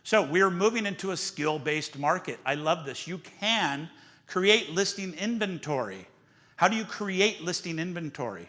So we're moving into a skill-based market. I love this. You can create listing inventory. How do you create listing inventory?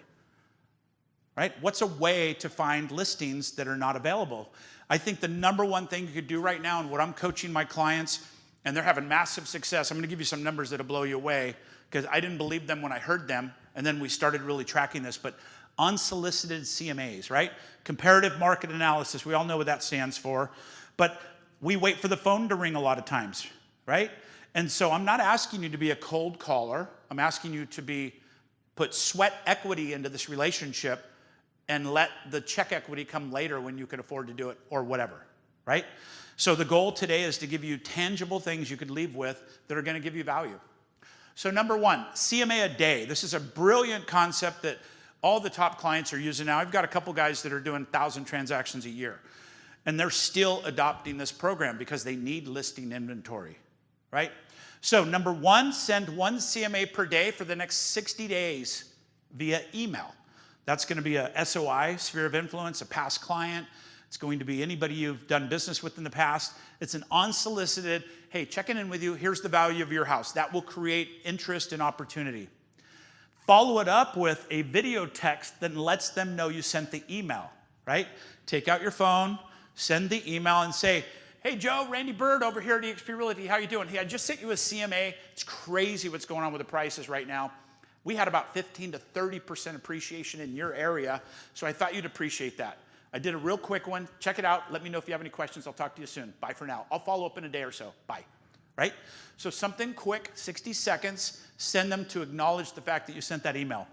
Right? What's a way to find listings that are not available? I think the number one thing you could do right now, and what I'm coaching my clients, and they're having massive success. I'm going to give you some numbers that'll blow you away, because I didn't believe them when I heard them, and then we started really tracking this. But unsolicited CMAs, right? Comparative market analysis. We all know what that stands for. But we wait for the phone to ring a lot of times, right? And so I'm not asking you to be a cold caller. I'm asking you to put sweat equity into this relationship and let the check equity come later when you can afford to do it, or whatever, right? So the goal today is to give you tangible things you could leave with that are going to give you value. So number one, CMA a day. This is a brilliant concept that all the top clients are using now. I've got a couple guys that are doing 1,000 transactions a year, and they're still adopting this program because they need listing inventory, right? So number one, send one CMA per day for the next 60 days via email. That's going to be a SOI, sphere of influence, a past client. It's going to be anybody you've done business with in the past. It's an unsolicited, hey, checking in with you, here's the value of your house. That will create interest and opportunity. Follow it up with a video text that lets them know you sent the email, right? Take out your phone, send the email and say, hey, Joe, Randy Byrd over here at eXp Realty. How you doing? Hey, I just sent you a CMA. It's crazy what's going on with the prices right now. We had about 15 to 30% appreciation in your area, so I thought you'd appreciate that. I did a real quick one. Check it out. Let me know if you have any questions. I'll talk to you soon. Bye for now. I'll follow up in a day or so. Bye. Right? So something quick, 60 seconds, send them to acknowledge the fact that you sent that email.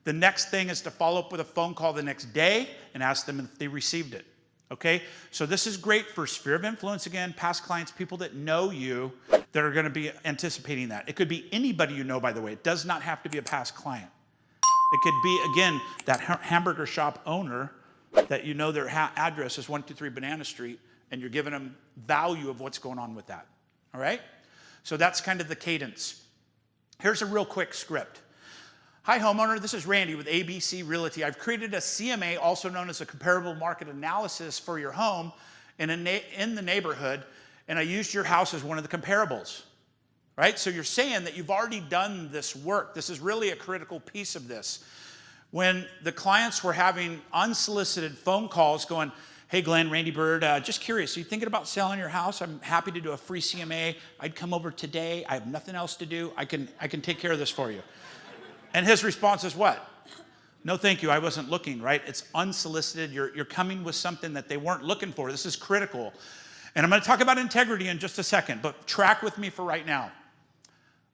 The next thing is to follow up with a phone call the next day and ask them if they received it. Okay? So this is great for sphere of influence again, past clients, people that know you that are going to be anticipating that. It could be anybody you know, by the way. It does not have to be a past client. It could be, again, that hamburger shop owner that you know their address is 123 Banana Street, and you're giving them value of what's going on with that. All right? So that's kind of the cadence. Here's a real quick script. Hi, homeowner. This is Randy with ABC Realty. I've created a CMA, also known as a comparable market analysis, for your home in the neighborhood, and I used your house as one of the comparables. Right? So you're saying that you've already done this work. This is really a critical piece of this. When the clients were having unsolicited phone calls going, hey, Glenn, Randy Byrd, just curious, are you thinking about selling your house? I'm happy to do a free CMA. I'd come over today. I have nothing else to do. I can take care of this for you. And his response is what? No, thank you. I wasn't looking, right? It's unsolicited. You're coming with something that they weren't looking for. This is critical. And I'm going to talk about integrity in just a second, but track with me for right now.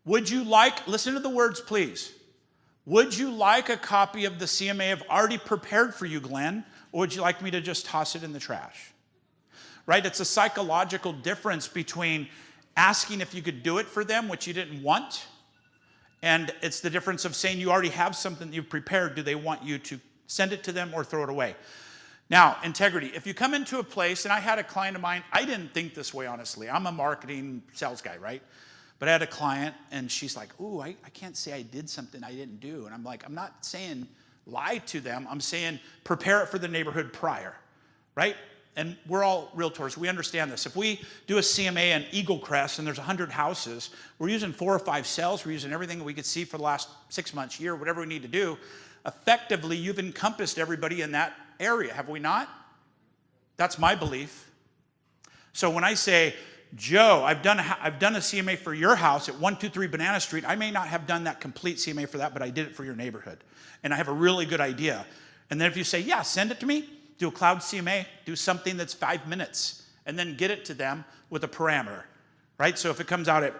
Would you like, listen to the words, please. Would you like a copy of the CMA I've already prepared for you, Glenn? Or would you like me to just toss it in the trash? Right? It's a psychological difference between asking if you could do it for them, which you didn't want, and it's the difference of saying you already have something that you've prepared. Do they want you to send it to them or throw it away? Now, integrity. If you come into a place, and I had a client of mine, I didn't think this way, honestly. I'm a marketing sales guy, right? But I had a client, and she's like, ooh, I can't say I did something I didn't do. And I'm like, I'm not saying lie to them. I'm saying prepare it for the neighborhood prior, right? And we're all realtors. We understand this. If we do a CMA in Eagle Crest and there's 100 houses, we're using 4 or 5 cells. We're using everything that we could see for the last 6 months, year, whatever we need to do. Effectively, you've encompassed everybody in that area, have we not? That's my belief. So when I say, Joe, I've done a CMA for your house at 123 Banana Street. I may not have done that complete CMA for that, but I did it for your neighborhood. And I have a really good idea. And then if you say, yeah, send it to me, do a cloud CMA, do something that's 5 minutes, and then get it to them with a parameter, right? So if it comes out at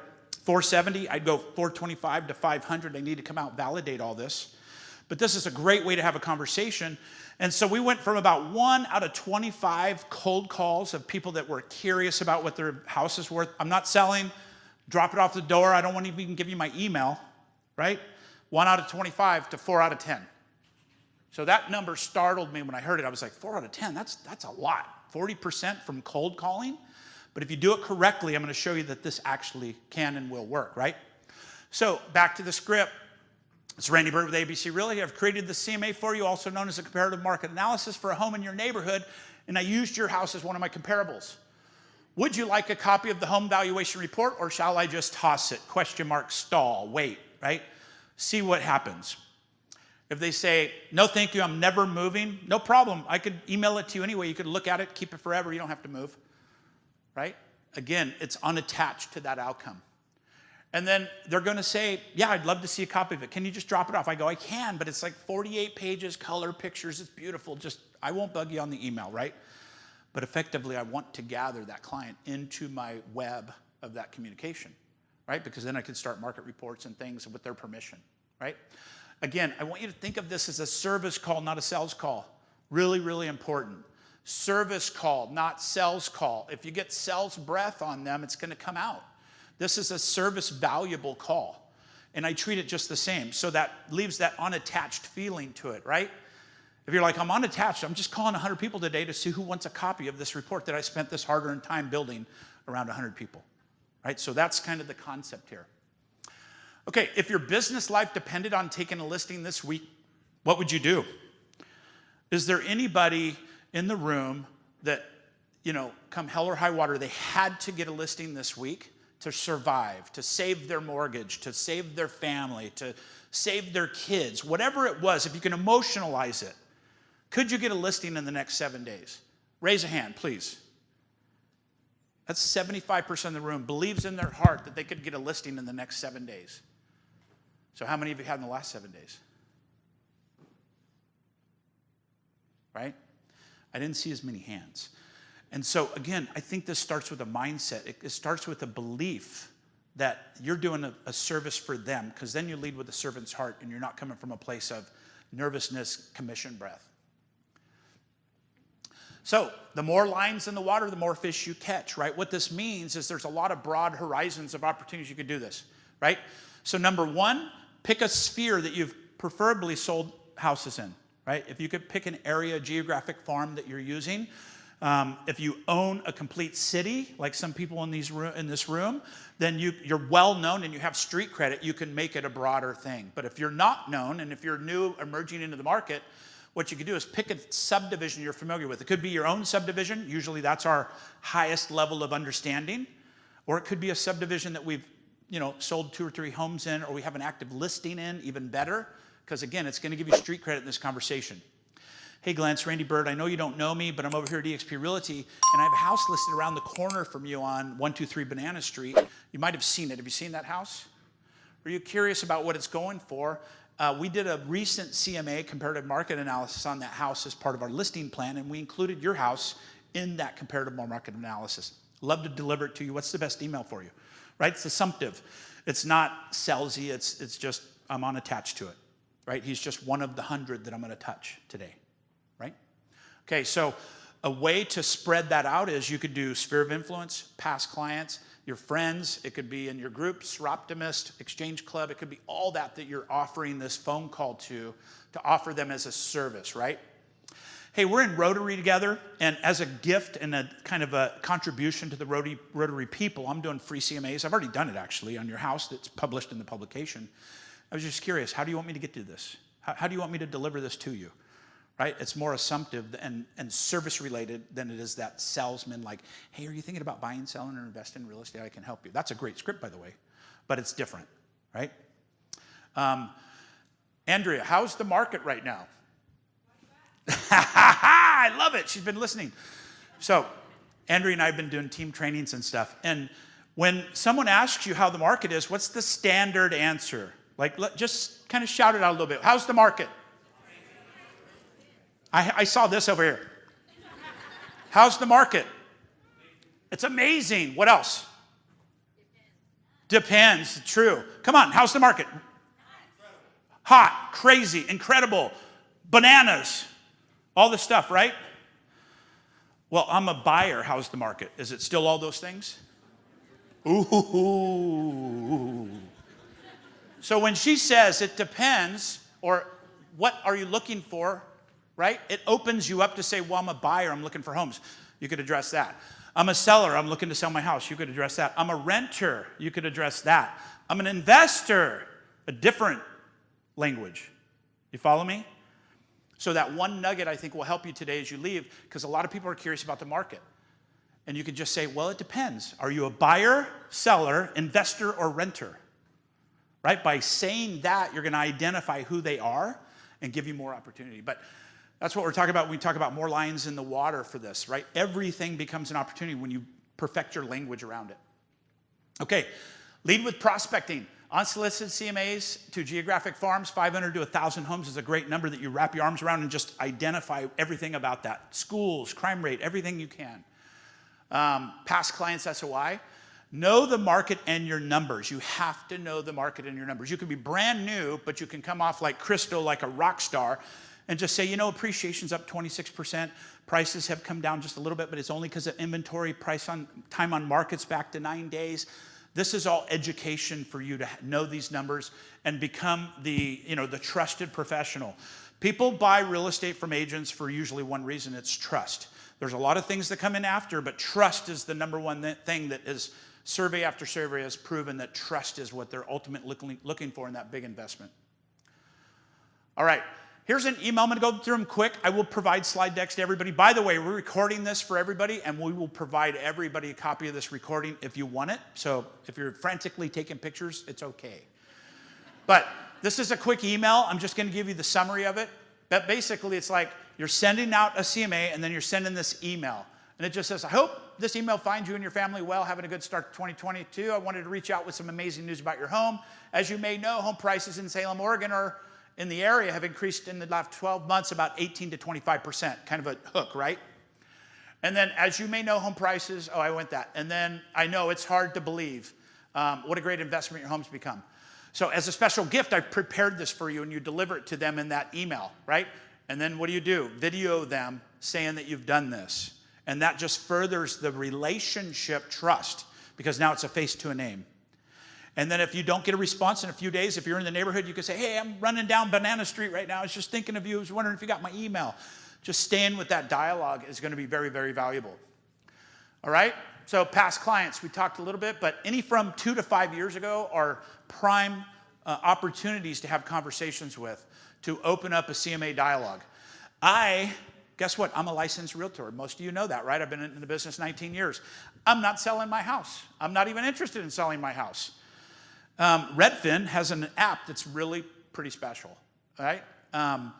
470, I'd go 425 to 500. I need to come out, validate all this. But this is a great way to have a conversation. And so we went from about 1 out of 25 cold calls of people that were curious about what their house is worth. I'm not selling, drop it off the door. I don't want to even give you my email, right? 1 out of 25 to 4 out of 10. So that number startled me when I heard it. I was like, 4 out of 10, that's a lot. 40% from cold calling. But if you do it correctly, I'm going to show you that this actually can and will work, right? So back to the script. It's Randy Byrd with ABC Realty. I've created the CMA for you, also known as a comparative market analysis for a home in your neighborhood, and I used your house as one of my comparables. Would you like a copy of the home valuation report, or shall I just toss it? Question mark, stall, wait, right? See what happens. If they say, no, thank you, I'm never moving, no problem. I could email it to you anyway. You could look at it, keep it forever. You don't have to move, right? Again, it's unattached to that outcome. And then they're going to say, yeah, I'd love to see a copy of it. Can you just drop it off? I go, I can, but it's like 48 pages, color pictures. It's beautiful. Just, I won't bug you on the email, right? But effectively, I want to gather that client into my web of that communication, right? Because then I can start market reports and things with their permission, right? Again, I want you to think of this as a service call, not a sales call. Really, really important. Service call, not sales call. If you get sales breath on them, it's going to come out. This is a service valuable call. And I treat it just the same. So that leaves that unattached feeling to it, right? If you're like, I'm unattached, I'm just calling 100 people today to see who wants a copy of this report that I spent this hard-earned time building around 100 people, right? So that's kind of the concept here. Okay, if your business life depended on taking a listing this week, what would you do? Is there anybody in the room that, come hell or high water, they had to get a listing this week to survive, to save their mortgage, to save their family, to save their kids, whatever it was, if you can emotionalize it? Could you get a listing in the next 7 days? Raise a hand, please. That's 75% of the room believes in their heart that they could get a listing in the next 7 days. So how many of you had in the last 7 days? Right? I didn't see as many hands. And so again, I think this starts with a mindset. It starts with a belief that you're doing a service for them, because then you lead with a servant's heart and you're not coming from a place of nervousness, commission breath. So the more lines in the water, the more fish you catch, right? What this means is there's a lot of broad horizons of opportunities you could do this, right? So number one, pick a sphere that you've preferably sold houses in, right? If you could pick an area, geographic farm that you're using. If you own a complete city, like some people in this room, then you're well known and you have street credit, you can make it a broader thing. But if you're not known and if you're new, emerging into the market, what you could do is pick a subdivision you're familiar with. It could be your own subdivision. Usually that's our highest level of understanding. Or it could be a subdivision that we've sold 2 or 3 homes in, or we have an active listing in, even better. Because again, it's going to give you street credit in this conversation. Hey Glenn, it's Randy Byrd. I know you don't know me, but I'm over here at eXp Realty, and I have a house listed around the corner from you on 123 Banana Street. You might have seen it. Have you seen that house? Are you curious about what it's going for? We did a recent CMA, comparative market analysis, on that house as part of our listing plan, and we included your house in that comparative market analysis. Love to deliver it to you. What's the best email for you? Right? It's assumptive. It's not salesy. It's just I'm unattached to it. Right? He's just one of the 100 that I'm going to touch today. Right? Okay, so a way to spread that out is you could do sphere of influence, past clients, your friends. It could be in your groups, Optimist, Exchange Club. It could be all that you're offering this phone call to offer them as a service, right? Hey, we're in Rotary together, and as a gift and a kind of a contribution to the Rotary people, I'm doing free CMAs. I've already done it, actually, on your house that's published in the publication. I was just curious, how do you want me to get to this? How do you want me to deliver this to you? Right? It's more assumptive and service-related than it is that salesman like, hey, are you thinking about buying, selling, or investing in real estate? I can help you. That's a great script, by the way, but it's different, right? Andrea, how's the market right now? I love it. She's been listening. So Andrea and I have been doing team trainings and stuff, and when someone asks you how the market is, what's the standard answer? Like, just kind of shout it out a little bit. How's the market? I saw this over here. How's the market? It's amazing. What else? Depends. True. Come on. How's the market? Hot, crazy, incredible, bananas, all this stuff, right? Well, I'm a buyer. How's the market? Is it still all those things? Ooh. So when she says it depends, or what are you looking for? Right? It opens you up to say, well, I'm a buyer, I'm looking for homes. You could address that. I'm a seller, I'm looking to sell my house. You could address that. I'm a renter. You could address that. I'm an investor. A different language. You follow me? So that one nugget I think will help you today as you leave, because a lot of people are curious about the market. And you could just say, well, it depends. Are you a buyer, seller, investor, or renter? Right? By saying that, you're going to identify who they are and give you more opportunity. But that's what we're talking about when we talk about more lines in the water for this, right? Everything becomes an opportunity when you perfect your language around it. Okay, lead with prospecting. Unsolicited CMAs to geographic farms, 500 to 1,000 homes is a great number that you wrap your arms around and just identify everything about that. Schools, crime rate, everything you can. Past clients SOI. Know the market and your numbers. You have to know the market and your numbers. You can be brand new, but you can come off like Crystal, like a rock star, and just say, you know, appreciation's up 26%. Prices have come down just a little bit, but it's only because of inventory. Price on time on market's back to 9 days. This is all education for you to know these numbers and become the trusted professional. People buy real estate from agents for usually one reason: it's trust. There's a lot of things that come in after, but trust is the number one thing that is, survey after survey has proven that trust is what they're ultimately looking for in that big investment. All right, here's an email. I'm going to go through them quick. I will provide slide decks to everybody. By the way, we're recording this for everybody, and we will provide everybody a copy of this recording if you want it. So if you're frantically taking pictures, it's okay. But this is a quick email. I'm just going to give you the summary of it. But basically, it's like you're sending out a CMA, and then you're sending this email. And it just says, I hope this email finds you and your family well, having a good start to 2022. I wanted to reach out with some amazing news about your home. As you may know, home prices in Salem, Oregon are in the area have increased in the last 12 months about 18 to 25%, kind of a hook, right? And then, as you may know, home prices, oh, I went that. And then, I know it's hard to believe what a great investment your home's become. So as a special gift, I prepared this for you, and you deliver it to them in that email, right? And then what do? Video them saying that you've done this. And that just furthers the relationship trust, because now it's a face to a name. And then if you don't get a response in a few days, if you're in the neighborhood, you can say, hey, I'm running down Banana Street right now. I was just thinking of you. I was wondering if you got my email. Just staying with that dialogue is going to be very, very valuable. All right? So past clients, we talked a little bit, but any from 2 to 5 years ago are prime opportunities to have conversations with, to open up a CMA dialogue. Guess what? I'm a licensed realtor. Most of you know that, right? I've been in the business 19 years. I'm not selling my house. I'm not even interested in selling my house. Redfin has an app that's really pretty special, right? I'm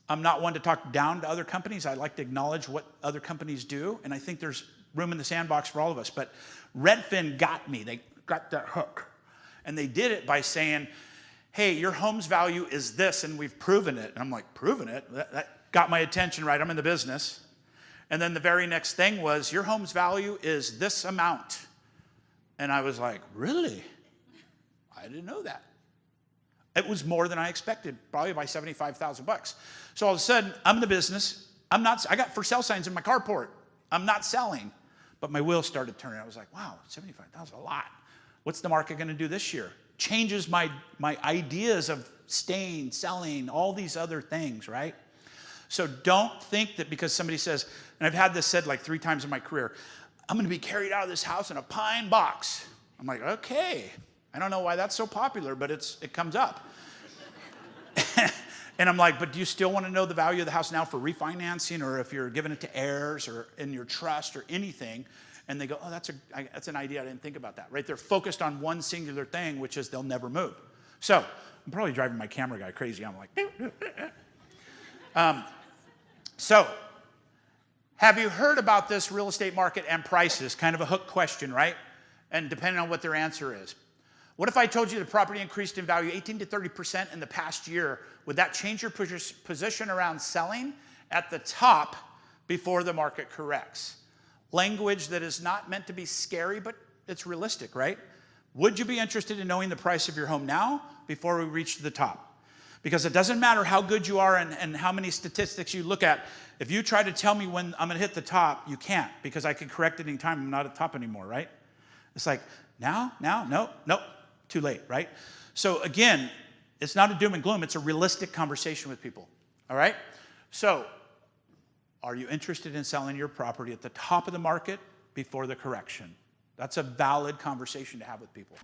not one to talk down to other companies. I like to acknowledge what other companies do, and I think there's room in the sandbox for all of us. But Redfin got me. They got that hook. And they did it by saying, hey, your home's value is this, and we've proven it. And I'm like, proven it? That got my attention, right? I'm in the business. And then the very next thing was, your home's value is this amount. And I was like, really? I didn't know that. It was more than I expected, probably by $75,000. So all of a sudden, I'm in the business. I got for sale signs in my carport. I'm not selling. But my wheels started turning. I was like, wow, $75,000, a lot. What's the market going to do this year? Changes my ideas of staying, selling, all these other things, right? So don't think that because somebody says, and I've had this said like 3 times in my career, I'm going to be carried out of this house in a pine box. I'm like, okay. I don't know why that's so popular, but it comes up. And I'm like, but do you still want to know the value of the house now for refinancing, or if you're giving it to heirs or in your trust or anything? And they go, oh, that's an idea. I didn't think about that, right? They're focused on one singular thing, which is they'll never move. So I'm probably driving my camera guy crazy. I'm like, so have you heard about this real estate market and prices? Kind of a hook question, right? And depending on what their answer is. What if I told you the property increased in value 18 to 30% in the past year? Would that change your position around selling at the top before the market corrects? Language that is not meant to be scary, but it's realistic, right? Would you be interested in knowing the price of your home now before we reach the top? Because it doesn't matter how good you are and how many statistics you look at. If you try to tell me when I'm going to hit the top, you can't, because I can correct it any time. I'm not at the top anymore, right? It's like, now, nope, too late, right? So again, it's not a doom and gloom. It's a realistic conversation with people, all right? So are you interested in selling your property at the top of the market before the correction? That's a valid conversation to have with people.